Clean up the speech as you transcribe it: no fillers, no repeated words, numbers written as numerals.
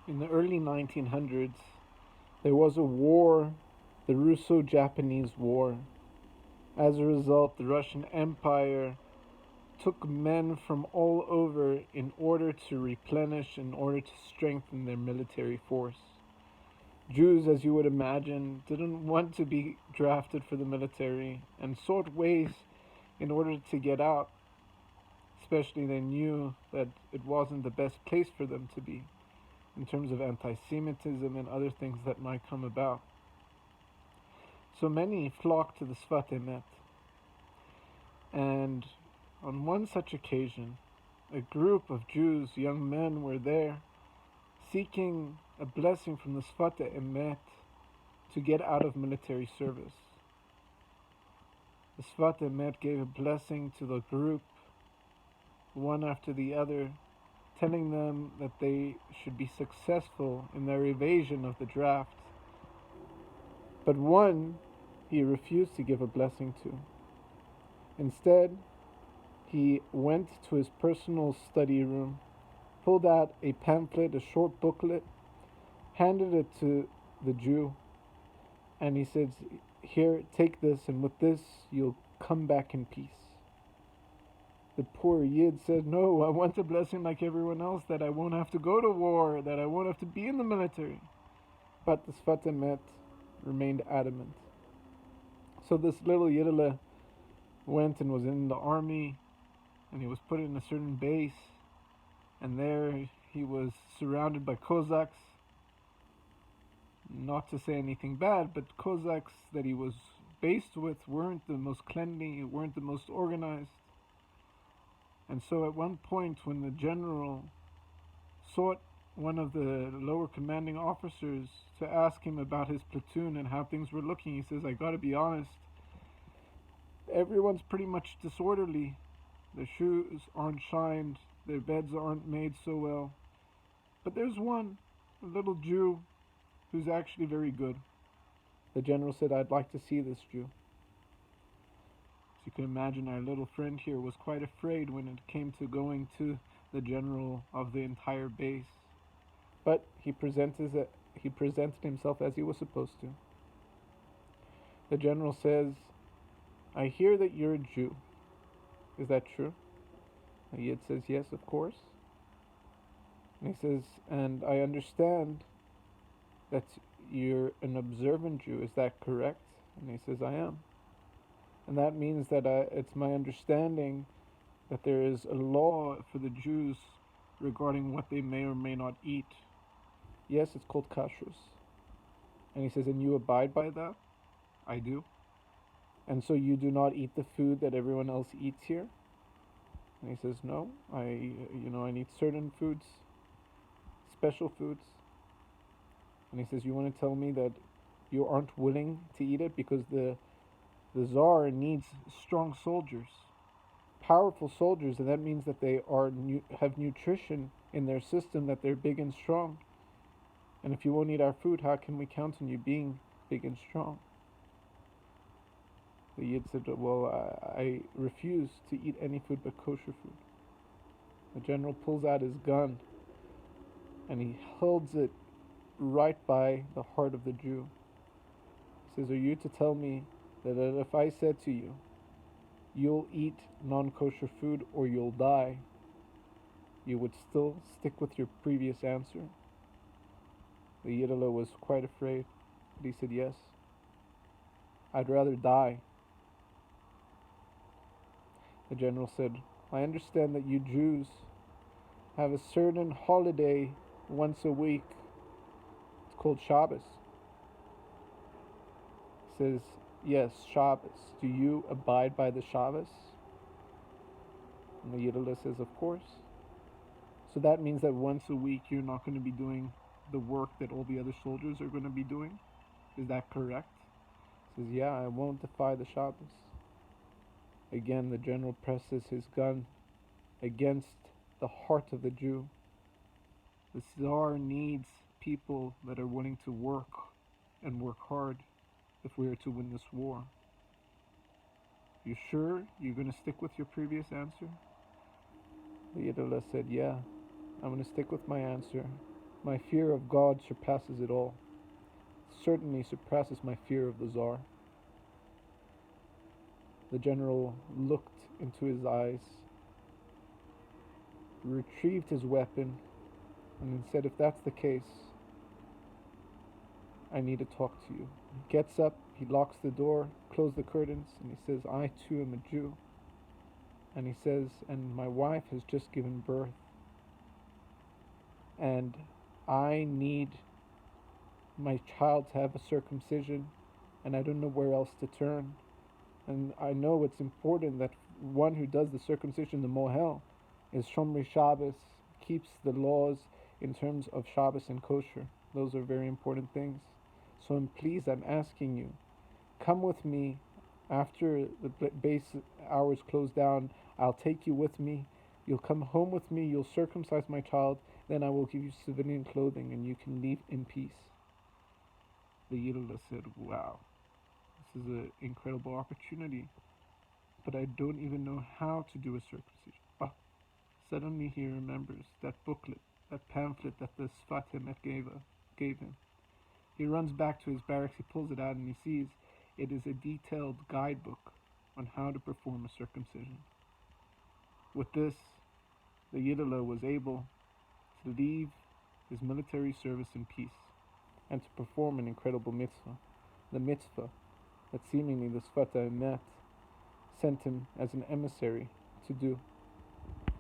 In the early 1900s, there was a war, the Russo-Japanese War. As a result, the Russian Empire took men from all over in order to replenish, in order to strengthen their military force. Jews, as you would imagine, didn't want to be drafted for the military and sought ways in order to get out. Especially they knew that it wasn't the best place for them to be in terms of anti-Semitism and other things that might come about. So many flocked to the Sfas Emes. And on one such occasion, a group of Jews, young men, were there seeking a blessing from the Sfas Emes to get out of military service. The Sfas Emes gave a blessing to the group, one after the other, telling them that they should be successful in their evasion of the draft. But one he refused to give a blessing to. Instead, he went to his personal study room, pulled out a pamphlet, a short booklet, handed it to the Jew, and he said, "Here, take this, and with this you'll come back in peace." The poor Yid said, "No, I want a blessing like everyone else, that I won't have to go to war, that I won't have to be in the military." But the Sfas Emes remained adamant. So this little Yidele went and was in the army, and he was put in a certain base, and there he was surrounded by Cossacks. Not to say anything bad, but Cossacks that he was based with weren't the most cleanly, weren't the most organized. And so at one point, when the general sought one of the lower commanding officers to ask him about his platoon and how things were looking, he says, "I gotta be honest, everyone's pretty much disorderly. Their shoes aren't shined, their beds aren't made so well. But there's one, a little Jew, who's actually very good." The general said, "I'd like to see this Jew." So you can imagine our little friend here was quite afraid when it came to going to the general of the entire base. But he presented himself as he was supposed to. The general says, "I hear that you're a Jew. Is that true?" The Yid says, "Yes, of course." And he says, "And I understand that you're an observant Jew. Is that correct?" And he says, "I am. And that means that it's my understanding that there is a law for the Jews regarding what they may or may not eat. Yes, it's called kashrus." And he says, "And you abide by that?" "I do." "And so you do not eat the food that everyone else eats here?" And he says, "No, I need certain foods, special foods." And he says, "You want to tell me that you aren't willing to eat it because the Tsar needs strong soldiers, powerful soldiers, and that means that they have nutrition in their system, that they're big and strong. And if you won't eat our food, how can we count on you being big and strong?" The Yid said, "Well, I refuse to eat any food but kosher food." The general pulls out his gun and he holds it right by the heart of the Jew. He says, "Are you to tell me that if I said to you, you'll eat non-kosher food or you'll die, you would still stick with your previous answer?" The Yidele was quite afraid, but he said, "Yes, I'd rather die." The general said, "I understand that you Jews have a certain holiday once a week. It's called Shabbos." He says, "Yes, Shabbos. Do you abide by the Shabbos?" And the Yidele says, "Of course." "So that means that once a week you're not going to be doing the work that all the other soldiers are going to be doing? Is that correct?" He says, "Yeah, I won't defy the Shabbos." Again, the general presses his gun against the heart of the Jew. The Tsar needs people that are willing to work and work hard if we are to win this war. "You sure you're going to stick with your previous answer?" The Yidele said, "Yeah, I'm going to stick with my answer. My fear of God surpasses it all. Certainly surpasses my fear of the Tsar. The general looked into his eyes, retrieved his weapon, and said, "If that's the case, I need to talk to you." He gets up, he locks the door, closes the curtains, and he says, "I too am a Jew." And he says, "And my wife has just given birth, and I need my child to have a circumcision, and I don't know where else to turn. And I know it's important that one who does the circumcision, the mohel, is Shomri Shabbos, keeps the laws in terms of Shabbos and kosher. Those are very important things. So I'm asking you, come with me after the base hours close down. I'll take you with me. You'll come home with me. You'll circumcise my child. Then I will give you civilian clothing and you can leave in peace." The Yidla said, "Wow, this is an incredible opportunity, but I don't even know how to do a circumcision." But suddenly he remembers that booklet, that pamphlet that the Sfas Emes gave him. He runs back to his barracks, he pulls it out, and he sees it is a detailed guidebook on how to perform a circumcision. With this, the Yidla was able to leave his military service in peace and to perform an incredible mitzvah, the mitzvah that seemingly the Sfas Emes sent him as an emissary to do.